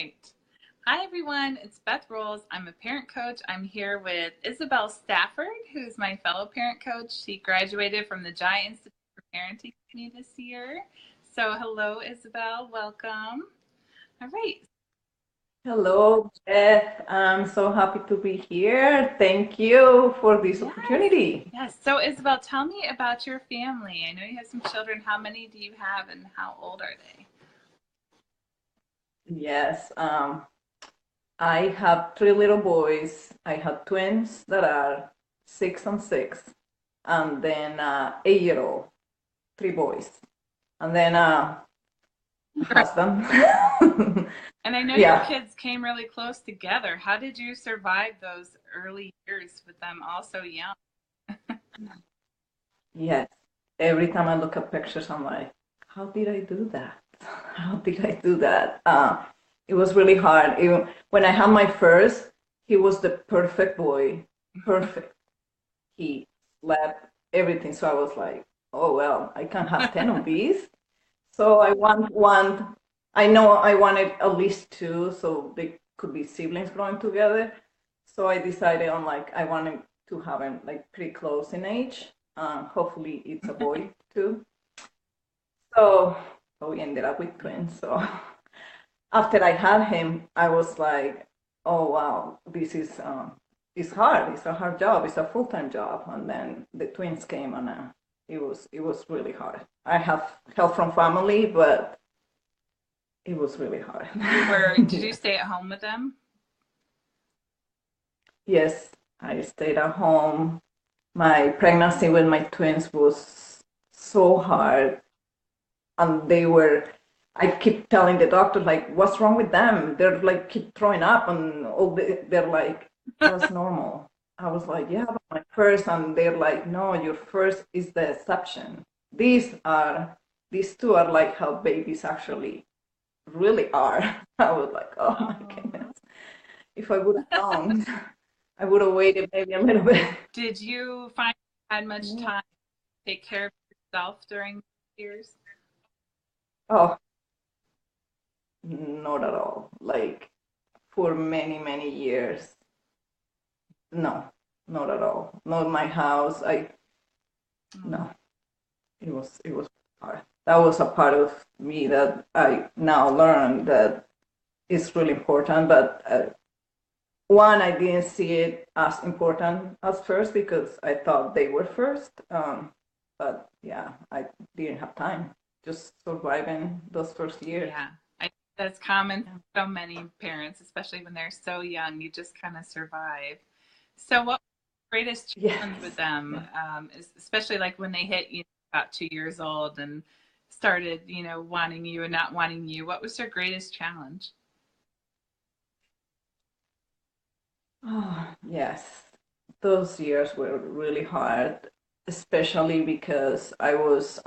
right. Hi, everyone. It's Beth Rolls. I'm a parent coach. I'm here with Isabel Stafford, who's my fellow parent coach. She graduated from the Jai Institute for Parenting with me this year. So, hello, Isabel. Welcome. All right. Hello, Beth. I'm so happy to be here. Thank you for this Yes. opportunity. Yes. So, Isabel, tell me about your family. I know you have some children. How many do you have, and how old are they? Yes, I have three little boys. I have twins that are 6 and 6, and then 8-year-old, three boys, and then a husband. And I know your Yeah, kids came really close together. How did you survive those early years with them all so young? yes. Every time I look at pictures, I'm like, how did I do that? How did I do that? It was really hard. Even when I had my first, he was the perfect boy, perfect. He slept everything. So I was like, oh well, I can't have 10 of these. So I want one. I know I wanted at least two, so they could be siblings growing together. So I decided on like I wanted to have them like pretty close in age. Hopefully it's a boy too. So, we ended up with twins. So after I had him, I was like, oh wow, this is it's hard. It's a hard job. It's a full-time job. And then the twins came, and it was really hard. I have help from family, but it was really hard. Did you Yeah. stay at home with them? Yes, I stayed at home. My pregnancy with my twins was so hard, and I keep telling the doctor, like, what's wrong with them? They're like keep throwing up, and they're like, that's normal. I was like, yeah, but my first, and they're like, no, your first is the exception. These two are like how babies actually really are. I was like, oh my Oh. goodness. If I would have known, I would have waited maybe a little bit. Did you find you had much time to take care of yourself during those years? Oh, not at all. Like for many, many years. No, not at all. Not my house. Mm. No, it was hard. That was a part of me that I now learned that is really important. But one, I didn't see it as important as first because I thought they were first. But yeah, I didn't have time. Just surviving those first years. Yeah, I think that's common for so many parents, especially when they're so young. You just kind of survive. So, what was the greatest challenge with Yes. them, Yeah. especially like when they hit about 2 years old and started, wanting you and not wanting you? What was their greatest challenge? Oh, yes. Those years were really hard, especially because I was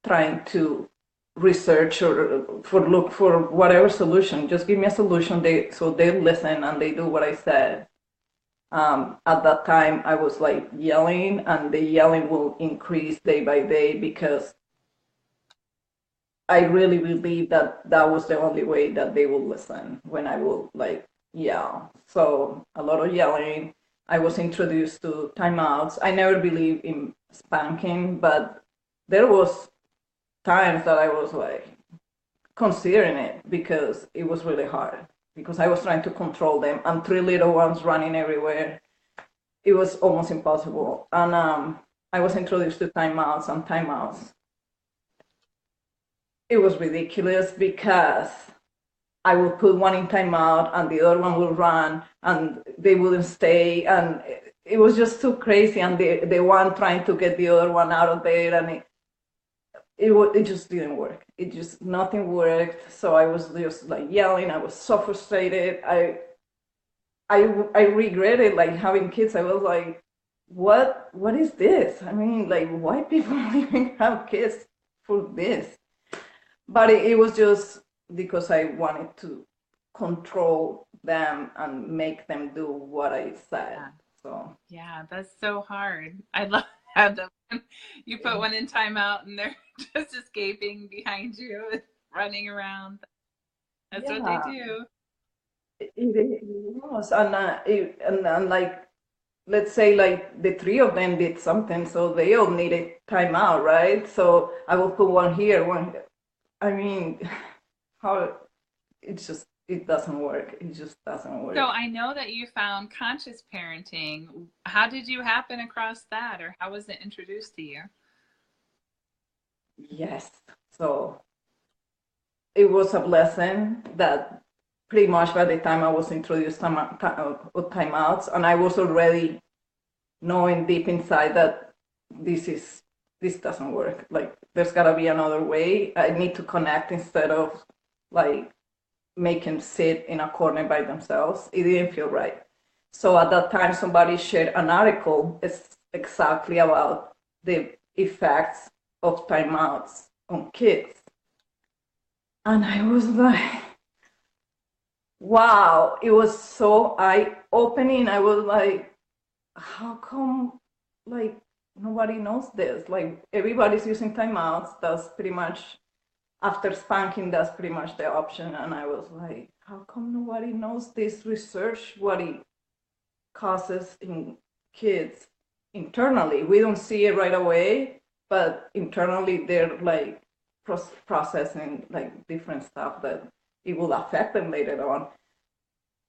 trying to research or for look for whatever solution. Just give me a solution. They listen and they do what I said. At that time, I was like yelling, and the yelling will increase day by day because I really believe that that was the only way that they will listen when I will like yell. So a lot of yelling. I was introduced to timeouts. I never believed in spanking, but there was times that I was like considering it because it was really hard because I was trying to control them and three little ones running everywhere. It was almost impossible. And I was introduced to timeouts and timeouts. It was ridiculous because I would put one in timeout and the other one would run and they wouldn't stay. And it was just too crazy. And the one trying to get the other one out of there, and it just didn't work. It just, nothing worked. So I was just like yelling. I was so frustrated. I regretted like having kids. I was like, what is this? I mean, like, why people even have kids for this? But it was just because I wanted to control them and make them do what I said. Yeah, So yeah, that's so hard. I love that you put one in timeout and they're just escaping behind you, running around. That's what they Yeah, do. it was, and like let's say like the three of them did something, so they all needed time out, right? So I will put one here, one here. I mean, how it doesn't work. It just doesn't So work. I know that you found conscious parenting. How did you happen across that, or how was it introduced to you? Yes. So it was a blessing that pretty much by the time I was introduced to timeouts, and I was already knowing deep inside that this is this doesn't work. Like there's gotta be another way. I need to connect instead of like make them sit in a corner by themselves. It didn't feel right. So at that time, somebody shared an article exactly about the effects of timeouts on kids. And I was like, wow, it was so eye opening. I was like, how come like nobody knows this? Like everybody's using timeouts. That's pretty much after spanking, that's pretty much the option. And I was like, how come nobody knows this research, what it causes in kids internally? We don't see it right away, but internally they're like processing like different stuff that it will affect them later on.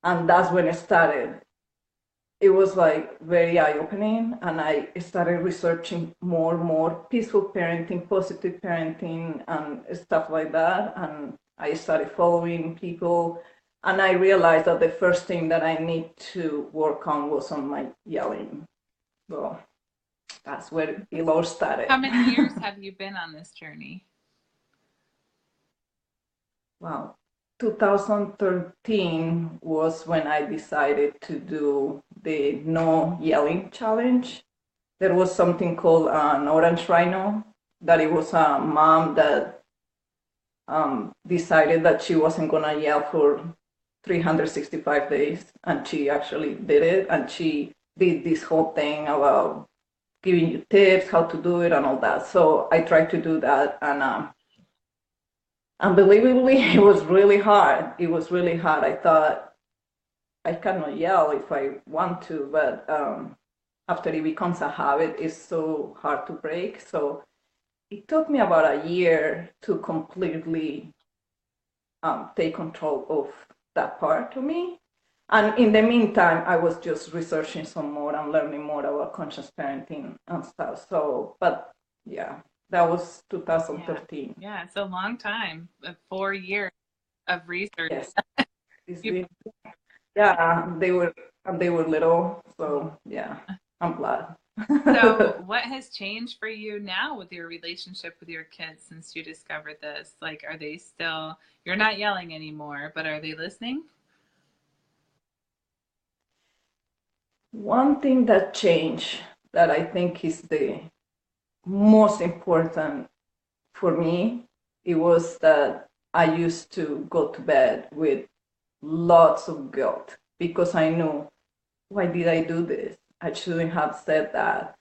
And that's when it started. It was like very eye-opening, and I started researching more peaceful parenting, positive parenting, and stuff like that. And I started following people, and I realized that the first thing that I need to work on was on my yelling. So that's where it all started. How many years have you been on this journey? Wow. 2013 was when I decided to do the no yelling challenge. There was something called an orange rhino, that it was a mom that decided that she wasn't gonna yell for 365 days, and she actually did it, and she did this whole thing about giving you tips how to do it and all that. So I tried to do that, and unbelievably, it was really hard. It was really hard. I thought I cannot yell if I want to, but after it becomes a habit, it's so hard to break. So it took me about a year to completely take control of that part of me. And in the meantime, I was just researching some more and learning more about conscious parenting and stuff. So, but yeah, that was Yeah. 2013. Yeah, it's a long time, 4 years of research. Yes, it's You, been, yeah, they were little, so yeah, I'm glad. so what has changed for you now with your relationship with your kids since you discovered this? Like, are they still, you're not yelling anymore, but are they listening? One thing that changed that I think is the most important for me, it was that I used to go to bed with lots of guilt because I knew, why did I do this? I shouldn't have said that.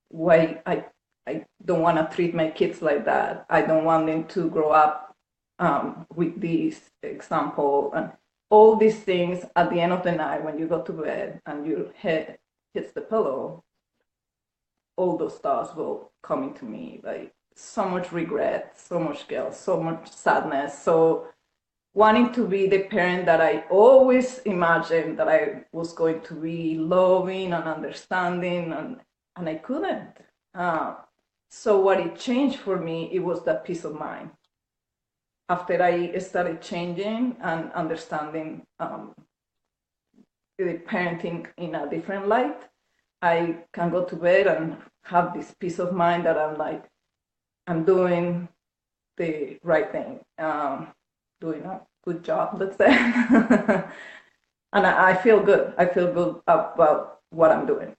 Why I don't want to treat my kids like that. I don't want them to grow up with this example and all these things. At the end of the night, when you go to bed and your head hits the pillow, all those thoughts will come into me, like so much regret, so much guilt, so much sadness. So wanting to be the parent that I always imagined that I was going to be, loving and understanding, and I couldn't. Uh, so what it changed for me, it was that peace of mind. After I started changing and understanding the parenting in a different light, I can go to bed and have this peace of mind that I'm like, I'm doing the right thing, doing a good job, let's say. And I feel good. I feel good about what I'm doing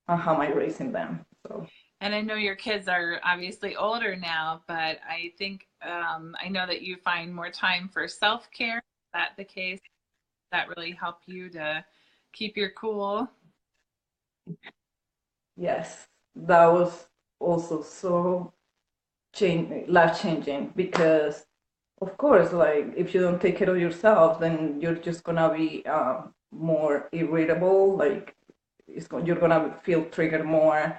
and how I'm raising them. So And I know your kids are obviously older now, but I think I know that you find more time for self care. Is that the case? That really help you to keep your cool? yes, that was also so life changing because of course, like if you don't take care of yourself, then you're just gonna be more irritable. Like you're gonna feel triggered more.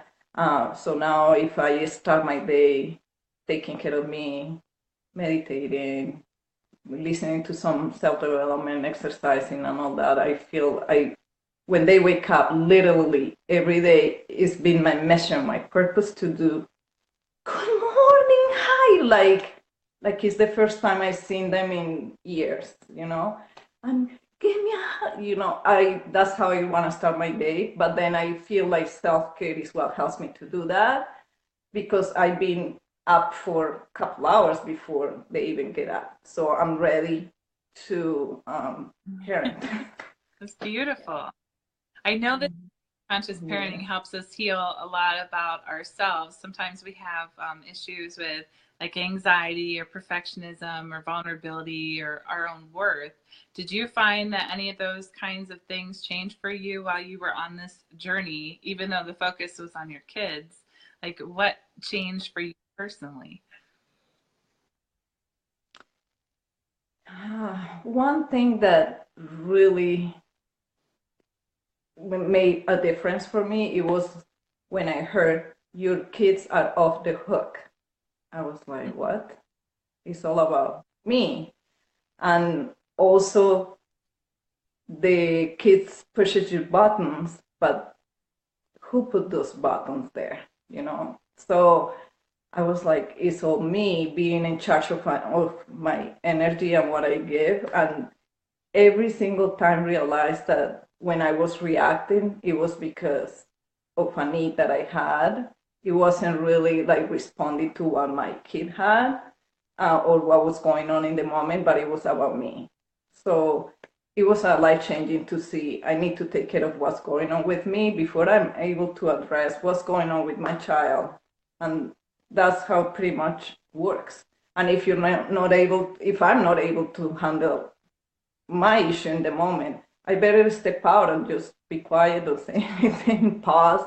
So now, if I start my day taking care of me, meditating, listening to some self-development, exercising, and all that, I feel when they wake up, literally every day it's been my mission, my purpose to do good morning, hi, like it's the first time I've seen them in years, and give me a hug, I that's how I want to start my day. But then I feel like self-care is what helps me to do that, because I've been up for a couple hours before they even get up, so I'm ready to parent. That's beautiful. I know that conscious Yeah. parenting helps us heal a lot about ourselves. Sometimes we have issues with like anxiety or perfectionism or vulnerability or our own worth. Did you find that any of those kinds of things changed for you while you were on this journey, even though the focus was on your kids? Like what changed for you personally? One thing that really made a difference for me, it was when I heard your kids are off the hook. I was like, what? It's all about me. And also, the kids pushes your buttons, but who put those buttons there? So I was like, it's all me being in charge of my energy and what I give. And every single time realized that when I was reacting, it was because of a need that I had. It wasn't really like responding to what my kid had, or what was going on in the moment, but it was about me. So it was a life changing to see I need to take care of what's going on with me before I'm able to address what's going on with my child. And that's how it pretty much works. And if you're not able, if I'm not able to handle my issue in the moment, I better step out and just be quiet, don't say anything, pause,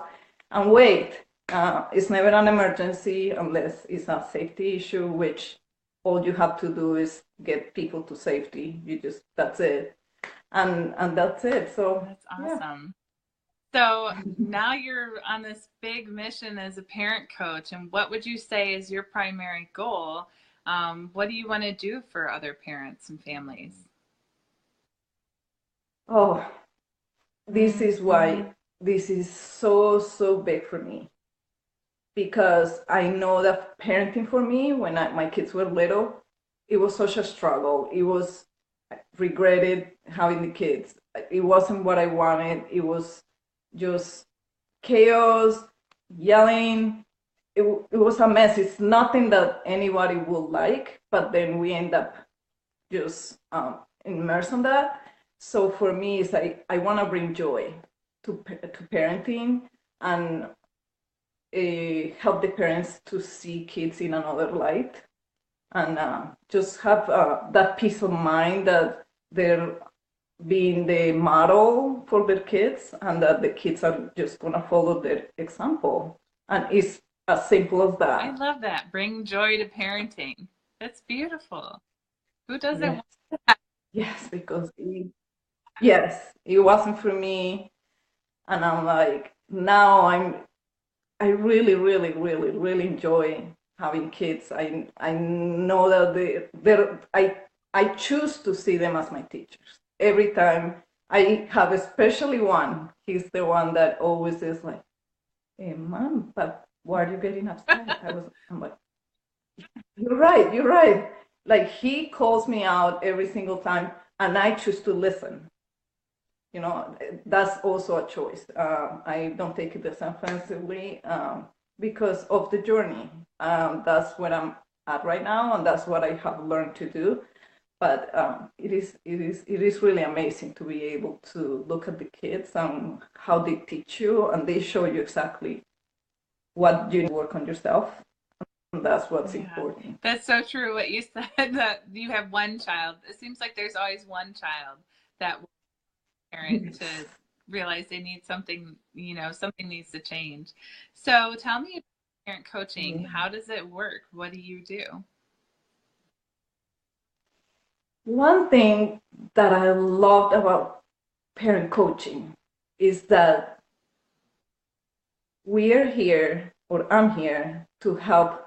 and wait. It's never an emergency unless it's a safety issue, which all you have to do is get people to safety. That's it. And that's it. So, That's yeah. awesome. So now you're on this big mission as a parent coach, and what would you say is your primary goal? What do you want to do for other parents and families? Oh, this is why this is so, so big for me, because I know that parenting for me when my kids were little, it was such a struggle. It was regretted having the kids. It wasn't what I wanted. It was just chaos, yelling. It was a mess. It's nothing that anybody would like, but then we end up just immersed in that. So for me, it's like I want to bring joy to parenting, and help the parents to see kids in another light, and just have that peace of mind that they're being the model for their kids, and that the kids are just going to follow their example. And it's as simple as I that. love that. Bring joy to parenting. That's beautiful. Who doesn't Yes, want that? yes, because yes, it wasn't for me. And I'm like, now I really, really, really, really enjoy having kids. I know that I choose to see them as my teachers. Every time I have, especially one, he's the one that always is like, "Hey, mom, but why are you getting upset?" I'm like, "You're right, you're right." Like he calls me out every single time, and I choose to listen. That's also a choice. I don't take it as offensively, because of the journey. That's where I'm at right now, and that's what I have learned to do. But it is really amazing to be able to look at the kids and how they teach you, and they show you exactly what you need to work on yourself. And that's what's Yeah, important. that's so true what you said that you have one child. It seems like there's always one child that will parent to Yes. realize they need something, something needs to change. So tell me about parent coaching. Yeah. How does it work? What do you do? One thing that I loved about parent coaching is that we are here, or I'm here, to help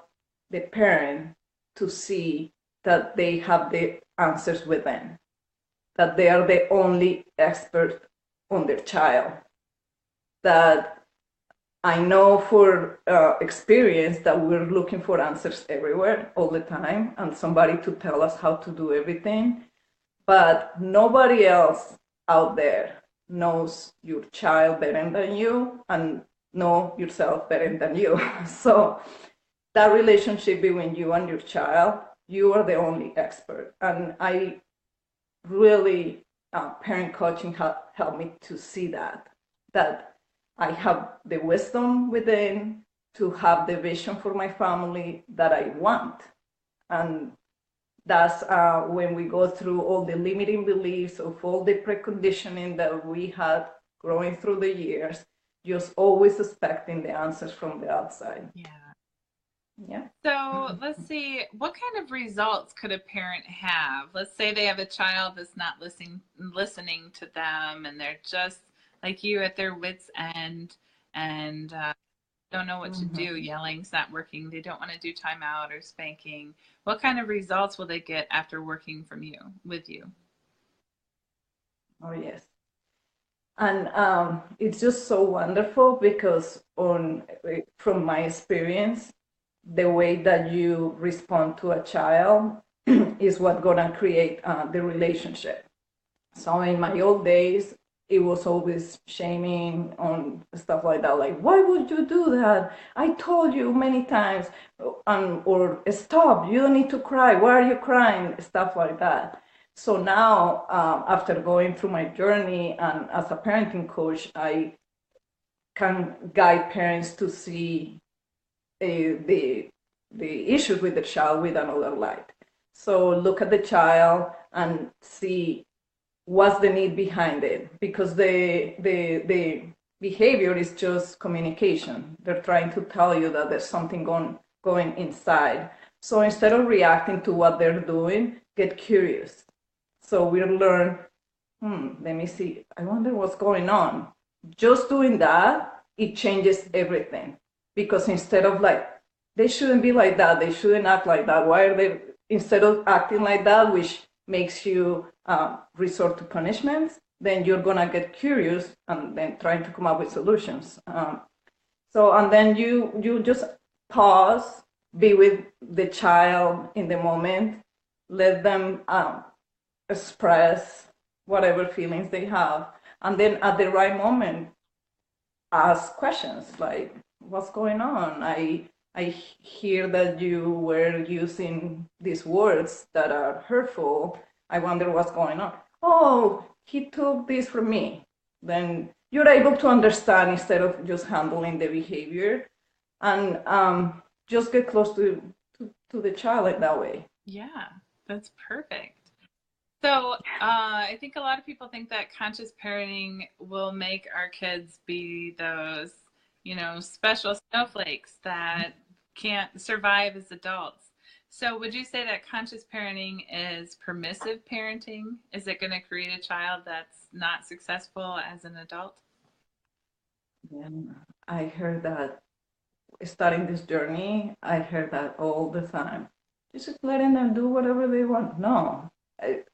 the parent to see that they have the answers within, that they are the only expert on their child, that I know for experience that we're looking for answers everywhere all the time and somebody to tell us how to do everything, but nobody else out there knows your child better than you and know yourself better than you. So that relationship between you and your child, you are the only expert. And I really, parent coaching helped me to see that I have the wisdom within to have the vision for my family that I want. And that's when we go through all the limiting beliefs of all the preconditioning that we had growing through the years, just always expecting the answers from the outside. Yeah. Yeah. So let's see, what kind of results could a parent have? Let's say they have a child that's not listening to them, and they're just like you at their wits' end, and don't know what to do. Yelling's not working. They don't want to do timeout or spanking. What kind of results will they get after working with you? Oh, yes. And it's just so wonderful because from my experience, the way that you respond to a child is what gonna create the relationship. So in my old days, it was always shaming on stuff like that, like, why would you do that? I told you many times, or stop, you don't need to cry, why are you crying? Stuff like that. So now, after going through my journey and as a parenting coach, I can guide parents to see the issues with the child with another light. So look at the child and see what's the need behind it, because the behavior is just communication. They're trying to tell you that there's something going inside. So instead of reacting to what they're doing, get curious. So we'll learn, let me see, I wonder what's going on. Just doing that, it changes everything. Because instead of like, they shouldn't be like that, they shouldn't act like that, why are they, instead of acting like that, which makes you resort to punishments, then you're gonna get curious and then trying to come up with solutions. And then you just pause, be with the child in the moment, let them express whatever feelings they have, and then at the right moment, ask questions like, "What's going on? I hear that you were using these words that are hurtful. I wonder what's going on." "Oh, he took this from me." Then you're able to understand instead of just handling the behavior, and just get close to the child in that way. Yeah, that's perfect. So I think a lot of people think that conscious parenting will make our kids be those, special snowflakes that can't survive as adults. So would you say that conscious parenting is permissive parenting? Is it going to create a child that's not successful as an adult? Yeah, I heard that starting this journey, I heard that all the time. Just letting them do whatever they want. No,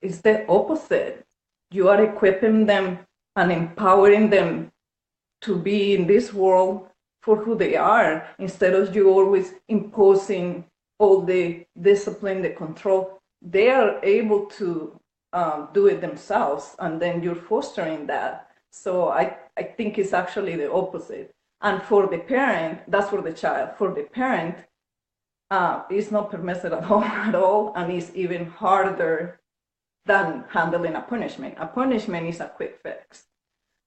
it's the opposite. You are equipping them and empowering them to be in this world for who they are, instead of you always imposing all the discipline, the control. They are able to do it themselves, and then you're fostering that. So I think it's actually the opposite. And for the parent, that's for the child. For the parent, it's not permissive at all, at all, and it's even harder than handling a punishment. A punishment is a quick fix,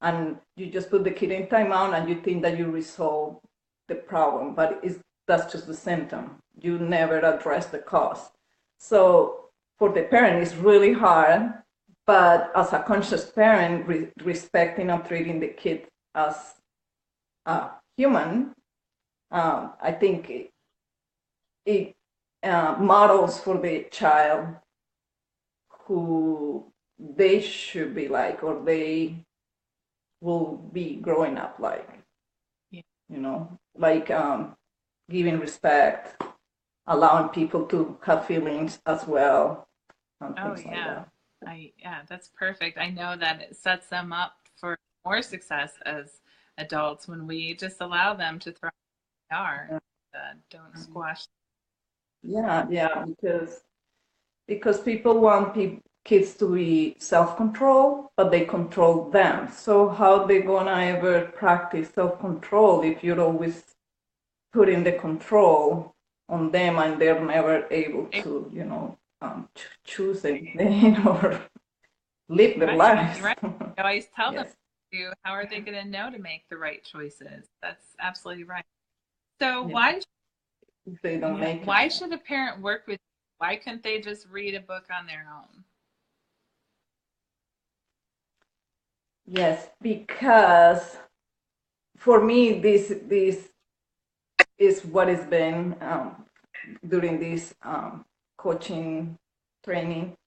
and you just put the kid in timeout, and you think that you resolve the problem, but that's just the symptom. You never address the cause. So for the parent, it's really hard, but as a conscious parent, respecting and treating the kid as human, I think it models for the child who they should be like, or they will be growing up like. Yeah. You know, like giving respect, allowing people to have feelings as well, and Oh things like yeah. that. Yeah, that's perfect. I know that it sets them up for more success as adults when we just allow them to thrive where they are. Don't squash. Yeah, yeah, because people want kids to be self-control, but they control them. So how they gonna ever practice self-control if you're always putting the control on them and they're never able to, choose anything or live their lives. Right. I always tell them Yes. to, how are they going to know to make the right choices? That's absolutely right. So Yeah. why If they don't make why it. should a parent work with you? Why couldn't they just read a book on their own? Yes, because for me, this is what has been during this coaching training,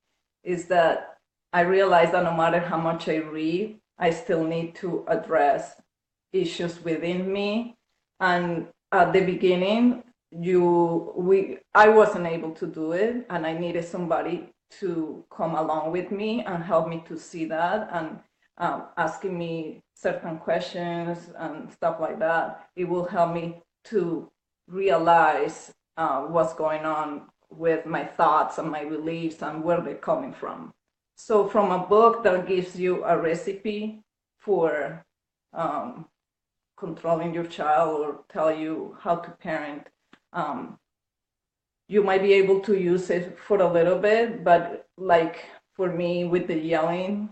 is that I realize that no matter how much I read, I still need to address issues within me. And at the beginning, I wasn't able to do it, and I needed somebody to come along with me and help me to see that, and asking me certain questions and stuff like that. It will help me to realize what's going on with my thoughts and my beliefs and where they're coming from. So from a book that gives you a recipe for controlling your child or tell you how to parent, you might be able to use it for a little bit, but like for me with the yelling,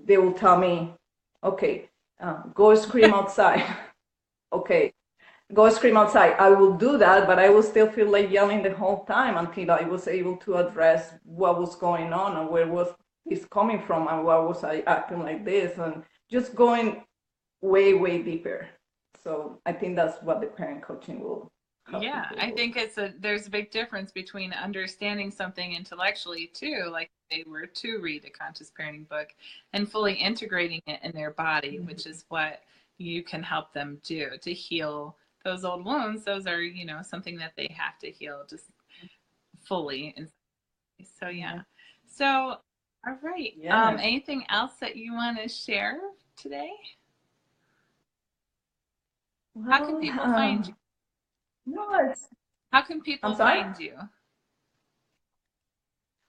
they will tell me, okay, go scream outside. Okay, go scream outside. I will do that, but I will still feel like yelling the whole time until I was able to address what was going on and where was this coming from and why was I acting like this, and just going way, way deeper. So I think that's what the parent coaching will help Yeah, people I with. think there's a big difference between understanding something intellectually too, like they were to read a conscious parenting book, and fully integrating it in their body, which is what you can help them do to heal those old wounds. Those are, something that they have to heal just fully. And so yeah. Yeah. So all right. Yes. Anything else that you want to share today? How can Well, people find you? no, How can I'm people sorry. find you?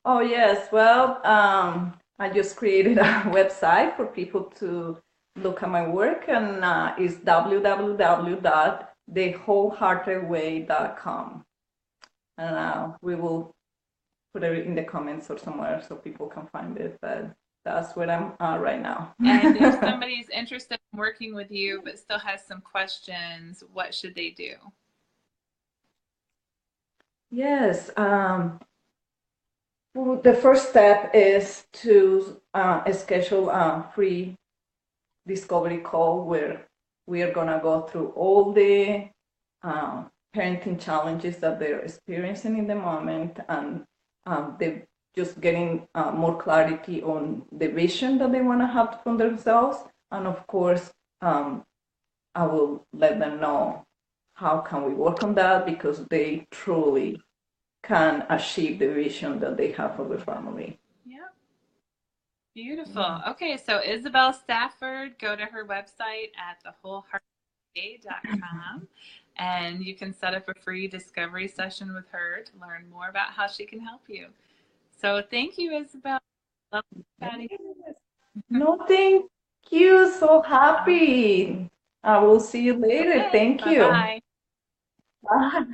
Oh, yes. Well, I just created a website for people to look at my work, and it's www.thewholeheartedway.com. And we will put it in the comments or somewhere so people can find it. But that's where I'm right now. And if somebody's interested in working with you but still has some questions, what should they do? Yes. Well, the first step is to schedule a free discovery call where we are going to go through all the parenting challenges that they're experiencing in the moment, and they just getting more clarity on the vision that they want to have for themselves. And of course, I will let them know how can we work on that, because they truly can achieve the vision that they have for their family. Yep. Beautiful. Okay, so Isabel Stafford, go to her website at thewholeheartedway.com and you can set up a free discovery session with her to learn more about how she can help you. So thank you, Isabel. Love chatting. No, thank you. So happy. I will see you later. Okay, Thank you. bye-bye. Bye.